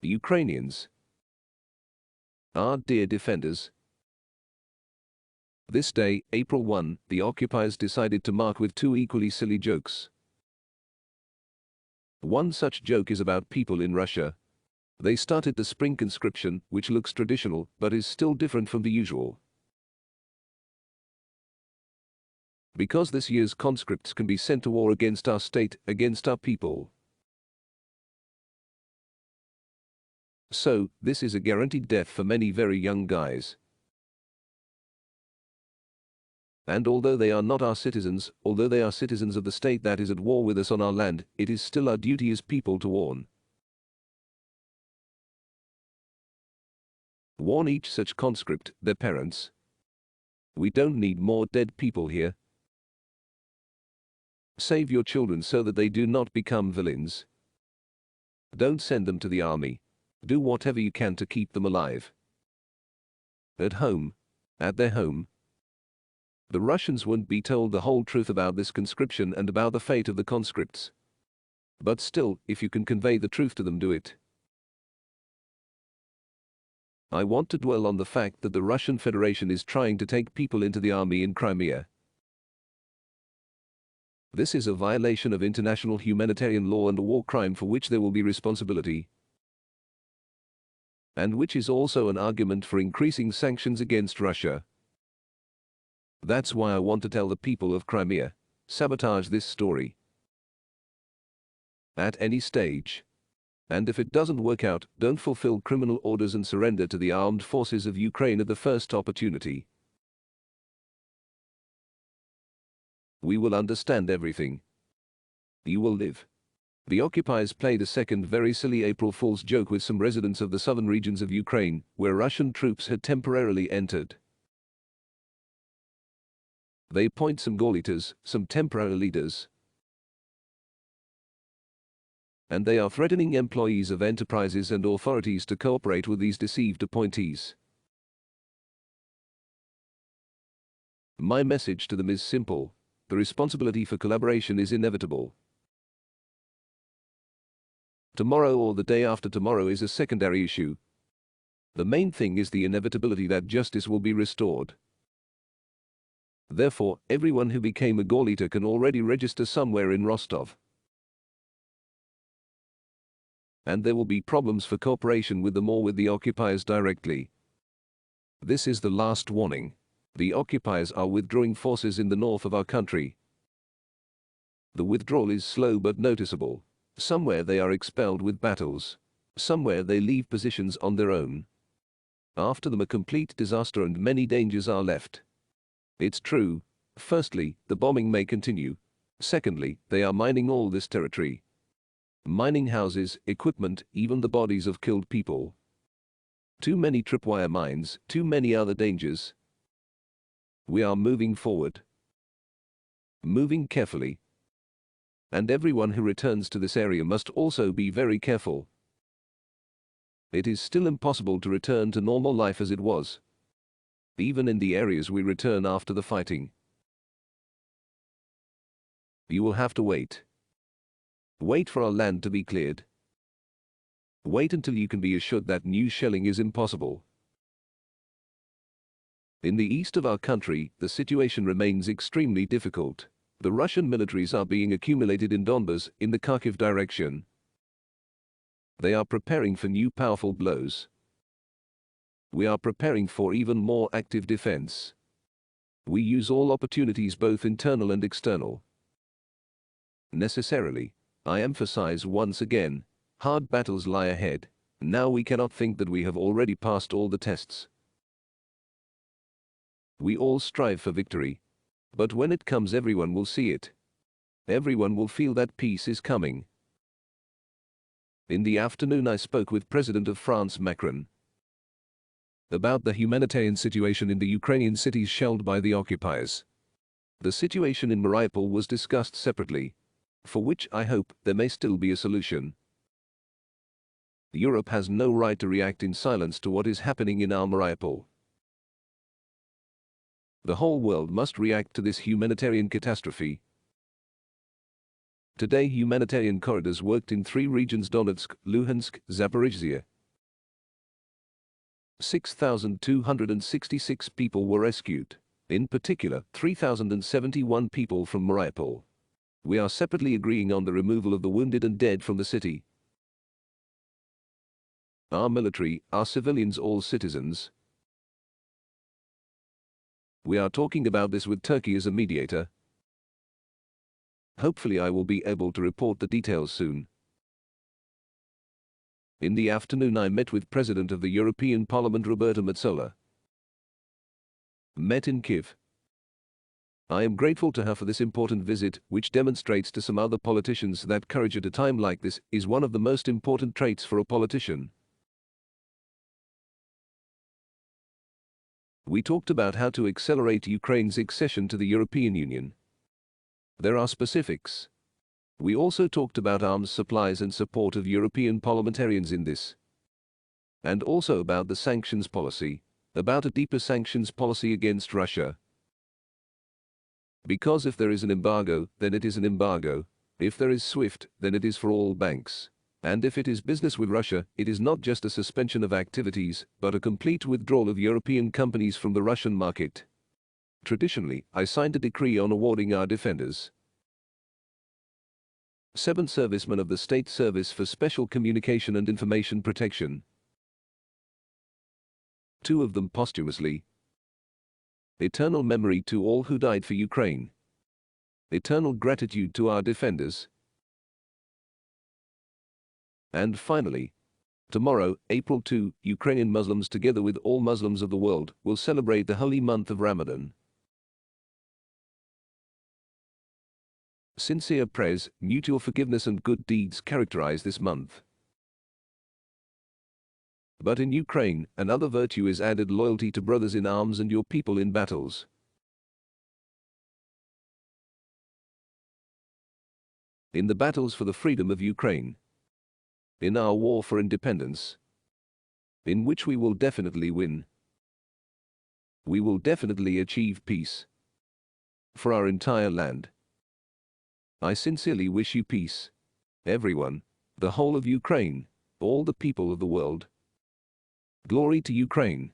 The Ukrainians. Our dear defenders. This day, April 1, the occupiers decided to mark with two equally silly jokes. One such joke is about people in Russia. They started the spring conscription, which looks traditional, but is still different from the usual. Because this year's conscripts can be sent to war against our state, against our people. So, this is a guaranteed death for many very young guys. And although they are not our citizens, although they are citizens of the state that is at war with us on our land, it is still our duty as people to warn. Warn each such conscript, their parents. We don't need more dead people here. Save your children so that they do not become villains. Don't send them to the army. Do whatever you can to keep them alive. At home, at their home. The Russians won't be told the whole truth about this conscription and about the fate of the conscripts. But still, if you can convey the truth to them, do it. I want to dwell on the fact that the Russian Federation is trying to take people into the army in Crimea. This is a violation of international humanitarian law and a war crime for which there will be responsibility. And which is also an argument for increasing sanctions against Russia. That's why I want to tell the people of Crimea, sabotage this story. At any stage. And if it doesn't work out, don't fulfill criminal orders and surrender to the armed forces of Ukraine at the first opportunity. We will understand everything. You will live. The occupiers played a second very silly April Fool's joke with some residents of the southern regions of Ukraine, where Russian troops had temporarily entered. They point some Gauleiters, some temporary leaders. And they are threatening employees of enterprises and authorities to cooperate with these deceived appointees. My message to them is simple. The responsibility for collaboration is inevitable. Tomorrow or the day after tomorrow is a secondary issue. The main thing is the inevitability that justice will be restored. Therefore, everyone who became a Gauleiter can already register somewhere in Rostov. And there will be problems for cooperation with them or with the occupiers directly. This is the last warning. The occupiers are withdrawing forces in the north of our country. The withdrawal is slow but noticeable. Somewhere they are expelled with battles. Somewhere they leave positions on their own. After them a complete disaster and many dangers are left. It's true. Firstly, the bombing may continue. Secondly, they are mining all this territory. Mining houses, equipment, even the bodies of killed people. Too many tripwire mines, too many other dangers. We are moving forward. Moving carefully. And everyone who returns to this area must also be very careful. It is still impossible to return to normal life as it was. Even in the areas we return after the fighting. You will have to wait. Wait for our land to be cleared. Wait until you can be assured that new shelling is impossible. In the east of our country, the situation remains extremely difficult. The Russian militaries are being accumulated in Donbas, in the Kharkiv direction. They are preparing for new powerful blows. We are preparing for even more active defense. We use all opportunities, both internal and external. Necessarily, I emphasize once again, hard battles lie ahead. Now we cannot think that we have already passed all the tests. We all strive for victory. But when it comes, everyone will see it. Everyone will feel that peace is coming. In the afternoon I spoke with President of France Macron about the humanitarian situation in the Ukrainian cities shelled by the occupiers. The situation in Mariupol was discussed separately, for which I hope there may still be a solution. Europe has no right to react in silence to what is happening in our Mariupol. The whole world must react to this humanitarian catastrophe. Today humanitarian corridors worked in 3 regions: Donetsk, Luhansk, Zaporizhzhia, 6,266 people were rescued. In particular, 3,071 people from Mariupol. We are separately agreeing on the removal of the wounded and dead from the city. Our military, our civilians, all citizens. We are talking about this with Turkey as a mediator. Hopefully I will be able to report the details soon. In the afternoon I met with President of the European Parliament Roberta Metsola. Met in Kiev. I am grateful to her for this important visit, which demonstrates to some other politicians that courage at a time like this is one of the most important traits for a politician. We talked about how to accelerate Ukraine's accession to the European Union. There are specifics. We also talked about arms supplies and support of European parliamentarians in this. And also about the sanctions policy, about a deeper sanctions policy against Russia. Because if there is an embargo, then it is an embargo. If there is SWIFT, then it is for all banks. And if it is business with Russia, it is not just a suspension of activities, but a complete withdrawal of European companies from the Russian market. Traditionally, I signed a decree on awarding our defenders 7 servicemen of the State Service for Special Communication and Information Protection. 2 of them posthumously. Eternal memory to all who died for Ukraine. Eternal gratitude to our defenders. And finally, tomorrow, April 2, Ukrainian Muslims together with all Muslims of the world will celebrate the holy month of Ramadan. Sincere prayers, mutual forgiveness and good deeds characterize this month. But in Ukraine, another virtue is added: loyalty to brothers in arms and your people in battles. In the battles for the freedom of Ukraine. In our war for independence. In which we will definitely win. We will definitely achieve peace. For our entire land. I sincerely wish you peace. Everyone, the whole of Ukraine, all the people of the world. Glory to Ukraine.